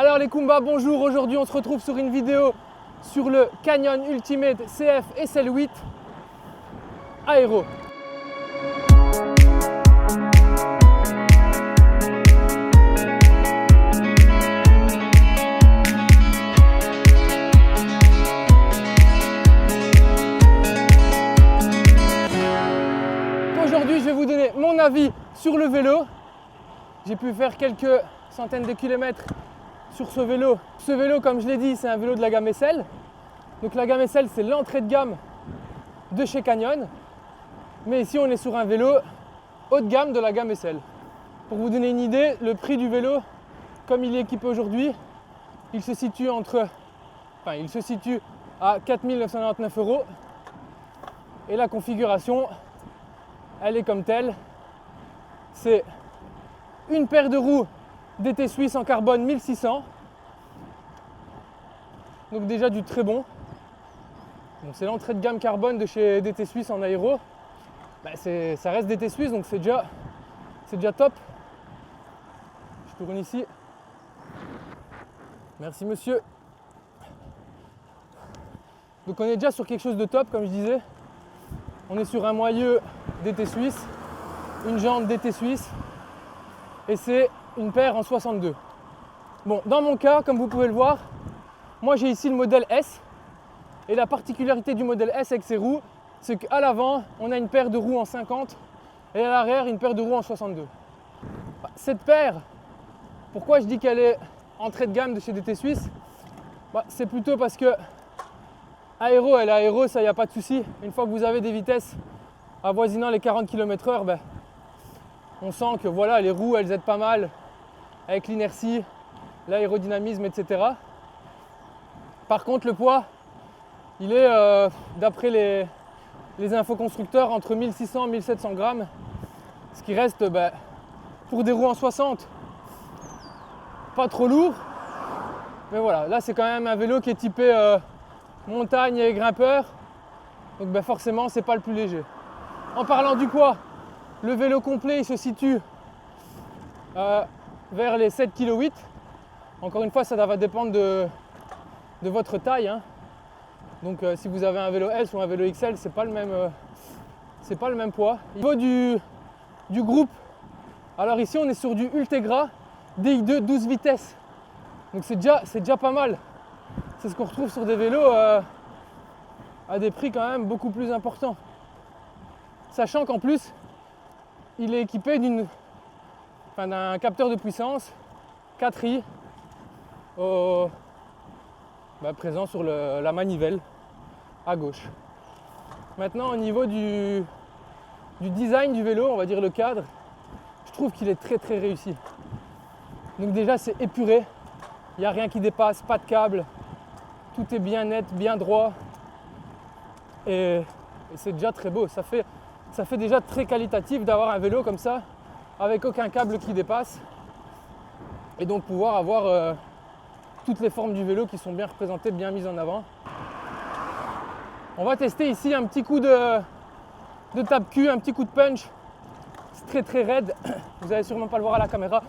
Alors les Kumbas, bonjour, aujourd'hui on se retrouve sur une vidéo sur le Canyon Ultimate CF SL8 Aero. Aujourd'hui je vais vous donner mon avis sur le vélo. J'ai pu faire quelques centaines de kilomètres sur ce vélo. Ce vélo, comme je l'ai dit, c'est un vélo de la gamme SL. Donc la gamme SL, c'est l'entrée de gamme de chez Canyon. Mais ici, on est sur un vélo haut de gamme de la gamme SL. Pour vous donner une idée, le prix du vélo, comme il est équipé aujourd'hui, il se situe à 4 999 €. Et la configuration, elle est comme telle. C'est une paire de roues DT Suisse en carbone 1600. Donc déjà du très bon. Bon, c'est l'entrée de gamme carbone de chez DT Suisse en aéro. Ça reste DT Suisse, donc c'est déjà top. Je tourne ici. Merci monsieur. Donc on est déjà sur quelque chose de top, comme je disais. On est sur un moyeu DT Suisse, une jante DT Suisse, et c'est une paire en 62. Bon, dans mon cas, comme vous pouvez le voir, moi j'ai ici le modèle S. Et la particularité du modèle S avec ses roues, c'est qu'à l'avant, on a une paire de roues en 50 et à l'arrière, une paire de roues en 62. Cette paire, pourquoi je dis qu'elle est entrée de gamme de chez DT Suisse, c'est plutôt parce que elle est aéro, ça y a pas de souci. Une fois que vous avez des vitesses avoisinant les 40 km/h, on sent que voilà, les roues elles aident pas mal avec l'inertie, l'aérodynamisme, etc. Par contre, le poids, il est, d'après les infos constructeurs, entre 1600 et 1700 grammes. Ce qui reste, pour des roues en 60, pas trop lourd. Mais voilà, là c'est quand même un vélo qui est typé montagne et grimpeur. Donc forcément, c'est pas le plus léger. En parlant du poids, le vélo complet il se situe vers les 7,8 kg. Encore une fois, ça va dépendre de votre taille, hein. Donc si vous avez un vélo S ou un vélo XL, c'est pas le même poids. Au niveau du groupe, alors ici on est sur du Ultegra DI2 12 vitesses. Donc c'est déjà pas mal. C'est ce qu'on retrouve sur des vélos à des prix quand même beaucoup plus importants. Sachant qu'en plus, il est équipé d'un capteur de puissance 4i présent sur la manivelle à gauche. Maintenant, au niveau du design du vélo, on va dire le cadre, je trouve qu'il est très très réussi. Donc déjà, c'est épuré, il n'y a rien qui dépasse, pas de câble, tout est bien net, bien droit, et c'est déjà très beau. Ça fait déjà très qualitatif d'avoir un vélo comme ça, avec aucun câble qui dépasse, et donc pouvoir avoir toutes les formes du vélo qui sont bien représentées, bien mises en avant. On va tester ici un petit coup de tape-cul, un petit coup de punch. C'est très très raide, vous allez sûrement pas le voir à la caméra.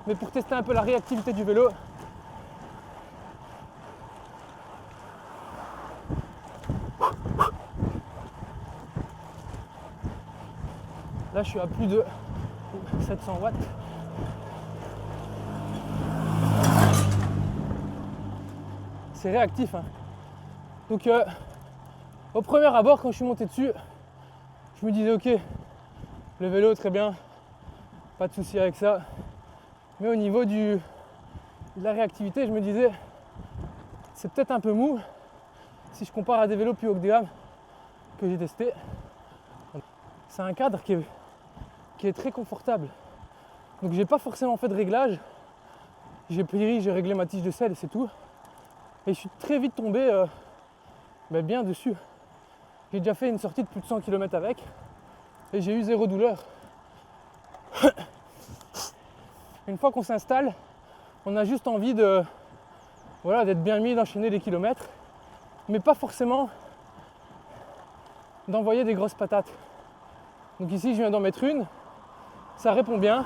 Mais pour tester un peu la réactivité du vélo, là je suis à plus de 700 watts. C'est réactif, hein. Donc au premier abord, quand je suis monté dessus, je me disais ok, le vélo très bien, pas de souci avec ça. Mais au niveau de la réactivité, je me disais c'est peut-être un peu mou si je compare à des vélos plus haut de gamme que j'ai testé. C'est un cadre qui est très confortable. Donc j'ai pas forcément fait de réglage. J'ai réglé ma tige de selle et c'est tout. Et je suis très vite tombé bien dessus. J'ai déjà fait une sortie de plus de 100 km avec et j'ai eu zéro douleur. Une fois qu'on s'installe, on a juste envie d'être bien mis, d'enchaîner les kilomètres, mais pas forcément d'envoyer des grosses patates. Donc ici je viens d'en mettre une, ça répond bien.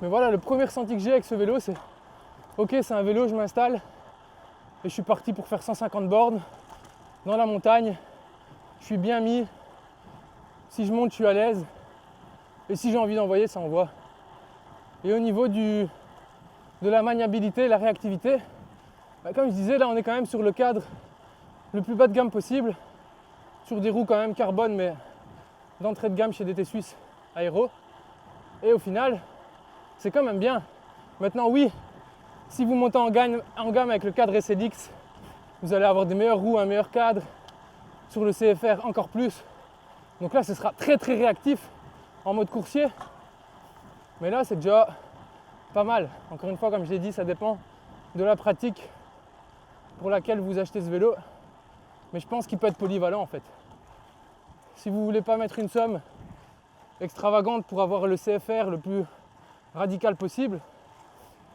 Mais voilà, le premier ressenti que j'ai avec ce vélo, c'est ok, c'est un vélo, je m'installe et je suis parti pour faire 150 bornes dans la montagne. Je suis bien mis. Si je monte, je suis à l'aise. Et si j'ai envie d'envoyer, ça envoie. Et au niveau de la maniabilité, la réactivité, comme je disais, là on est quand même sur le cadre le plus bas de gamme possible, sur des roues quand même carbone, mais d'entrée de gamme chez DT Suisse Aéro. Et au final, c'est quand même bien. Maintenant oui, si vous montez en gamme avec le cadre SLX, vous allez avoir des meilleures roues, un meilleur cadre. Sur le CFR encore plus. Donc là ce sera très très réactif en mode coursier. Mais là c'est déjà pas mal. Encore une fois, comme je l'ai dit, ça dépend de la pratique pour laquelle vous achetez ce vélo. Mais je pense qu'il peut être polyvalent en fait. Si vous ne voulez pas mettre une somme extravagante pour avoir le CFR le plus radical possible,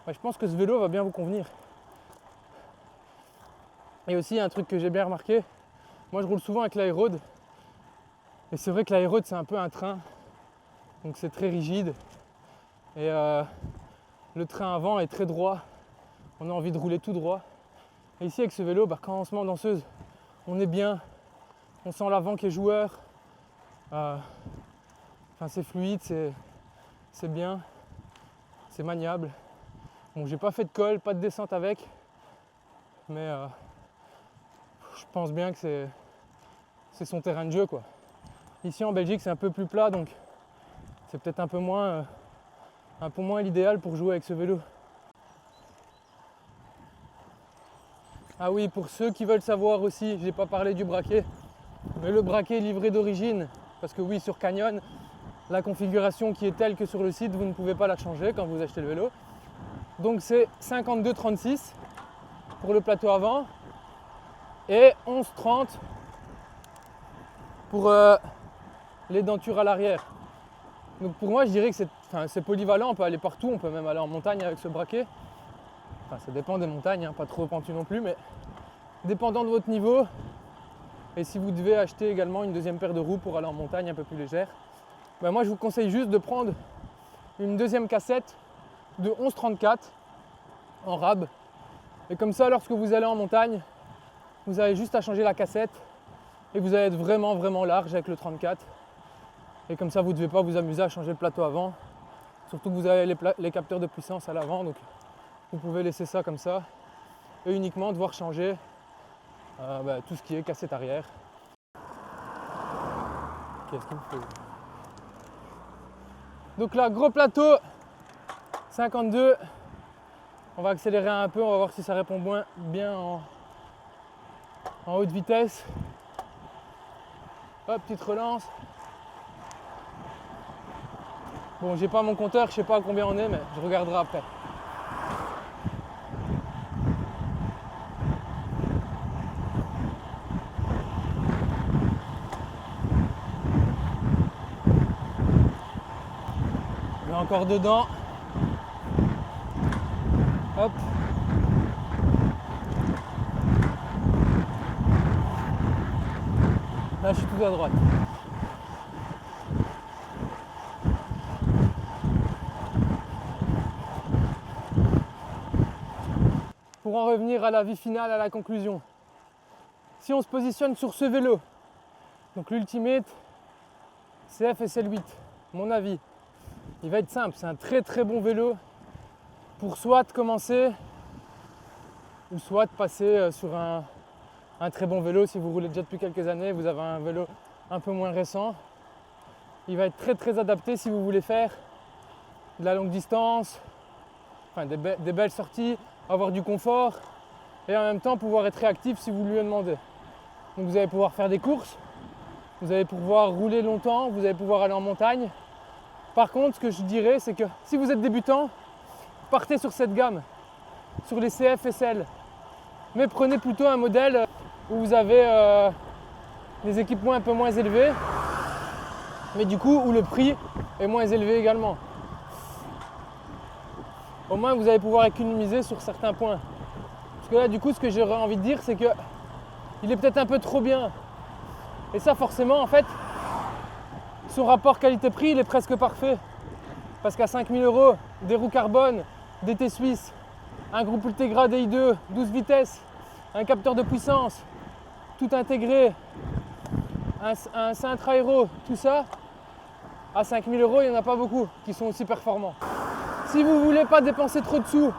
je pense que ce vélo va bien vous convenir. Et aussi un truc que j'ai bien remarqué, moi je roule souvent avec l'Aérode. Et c'est vrai que l'Aérode c'est un peu un train. Donc c'est très rigide. Et le train avant est très droit. On a envie de rouler tout droit. Et ici avec ce vélo, quand on se met en danseuse, on est bien. On sent l'avant qui est joueur. C'est fluide, c'est bien. C'est maniable. Bon, j'ai pas fait de col, pas de descente avec. Mais je pense bien que c'est son terrain de jeu, quoi. Ici en Belgique c'est un peu plus plat, donc c'est peut-être un peu moins l'idéal pour jouer avec ce vélo. Ah oui, pour ceux qui veulent savoir aussi, j'ai pas parlé du braquet, mais le braquet est livré d'origine, parce que oui, sur Canyon, la configuration qui est telle que sur le site, vous ne pouvez pas la changer quand vous achetez le vélo. Donc c'est 52-36 pour le plateau avant et 11-30 pour les dentures à l'arrière. Donc pour moi je dirais que c'est polyvalent, on peut aller partout, on peut même aller en montagne avec ce braquet. Ça dépend des montagnes, pas trop pentu non plus, mais dépendant de votre niveau. Et si vous devez acheter également une deuxième paire de roues pour aller en montagne un peu plus légère, moi je vous conseille juste de prendre une deuxième cassette de 11-34 en rab. Et comme ça, lorsque vous allez en montagne, vous avez juste à changer la cassette et vous allez être vraiment vraiment large avec le 34. Et comme ça, vous ne devez pas vous amuser à changer le plateau avant. Surtout que vous avez les capteurs de puissance à l'avant, donc vous pouvez laisser ça comme ça et uniquement devoir changer tout ce qui est cassette arrière. Qu'est-ce qu'il me faut ? Donc là, gros plateau, 52. On va accélérer un peu, on va voir si ça répond bien en haute vitesse. Hop, petite relance. Bon, j'ai pas mon compteur, je sais pas à combien on est, mais je regarderai après. On est encore dedans. Hop. Là, je suis tout à droite. Pour en revenir à la vie finale, à la conclusion. Si on se positionne sur ce vélo, donc l'Ultimate CF SL8, mon avis, il va être simple. C'est un très très bon vélo pour soit commencer ou soit passer sur un très bon vélo. Si vous roulez déjà depuis quelques années, vous avez un vélo un peu moins récent. Il va être très très adapté si vous voulez faire de la longue distance, des belles sorties, avoir du confort et en même temps pouvoir être réactif si vous lui demandez. Donc vous allez pouvoir faire des courses, vous allez pouvoir rouler longtemps, vous allez pouvoir aller en montagne. Par contre, ce que je dirais, c'est que si vous êtes débutant, partez sur cette gamme, sur les CF SL. Mais prenez plutôt un modèle où vous avez des équipements un peu moins élevés, mais du coup où le prix est moins élevé également. Au moins vous allez pouvoir économiser sur certains points. Parce que là du coup ce que j'aurais envie de dire c'est que il est peut-être un peu trop bien. Et ça forcément en fait son rapport qualité-prix il est presque parfait. Parce qu'à 5 000 €, des roues carbone, des T suisses, un groupe Ultegra DI2, 12 vitesses, un capteur de puissance, tout intégré, un cintre aéro, tout ça, à 5 000 €, il n'y en a pas beaucoup qui sont aussi performants. Si vous ne voulez pas dépenser trop de sous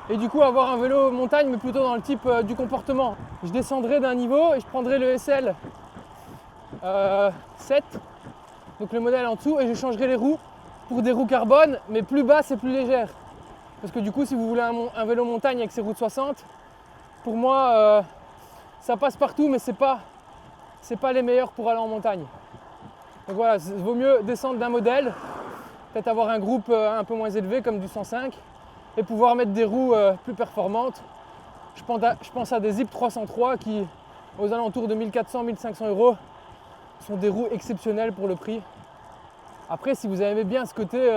et du coup avoir un vélo montagne, mais plutôt dans le type du comportement, je descendrai d'un niveau et je prendrai le SL 7, donc le modèle en dessous, et je changerai les roues pour des roues carbone, mais plus basses et plus légères. Parce que du coup, si vous voulez un vélo montagne avec ses roues de 60, pour moi, ça passe partout, mais c'est pas les meilleurs pour aller en montagne. Donc voilà, il vaut mieux descendre d'un modèle, peut-être avoir un groupe un peu moins élevé comme du 105 et pouvoir mettre des roues plus performantes. Je pense à des Zip 303 qui, aux alentours de 1400-1500 €, sont des roues exceptionnelles pour le prix. Après, si vous aimez bien ce côté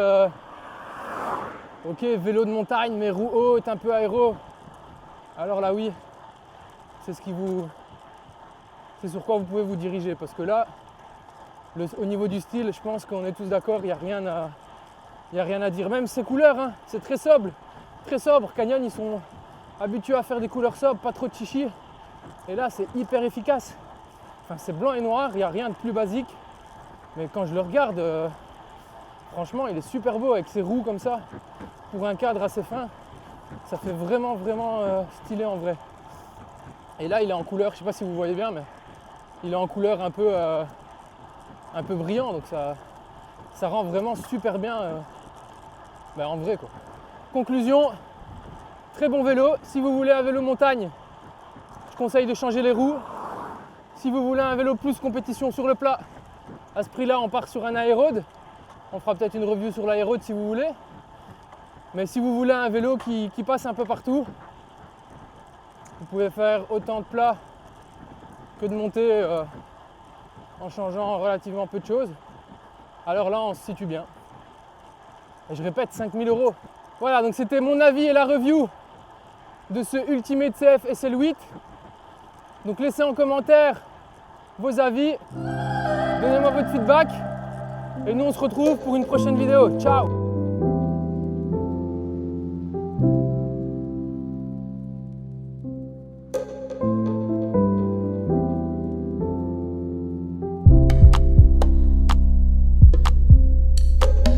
ok, vélo de montagne, mais roues hautes, un peu aéro, alors là oui, c'est sur quoi vous pouvez vous diriger. Parce que là, au niveau du style, je pense qu'on est tous d'accord, il n'y a rien à dire. Même ces couleurs, hein, c'est très sobre. Très sobre. Canyon, ils sont habitués à faire des couleurs sobres, pas trop de chichi. Et là, c'est hyper efficace. Enfin, c'est blanc et noir, il n'y a rien de plus basique. Mais quand je le regarde, franchement, il est super beau avec ses roues comme ça. Pour un cadre assez fin, ça fait vraiment stylé en vrai. Et là, il est en couleur, je sais pas si vous voyez bien, mais il est en couleur un peu brillant, donc ça rend vraiment super bien en vrai quoi. Conclusion, très bon vélo. Si vous voulez un vélo montagne, je conseille de changer les roues. Si vous voulez un vélo plus compétition sur le plat, à ce prix-là, on part sur un aérode. On fera peut-être une review sur l'aérode si vous voulez. Mais si vous voulez un vélo qui passe un peu partout, vous pouvez faire autant de plats que de montée en changeant relativement peu de choses. Alors là, on se situe bien. Et je répète, 5 000 €. Voilà, donc c'était mon avis et la review de ce Ultimate CF SL8. Donc laissez en commentaire vos avis, donnez-moi votre feedback et nous on se retrouve pour une prochaine vidéo. Ciao!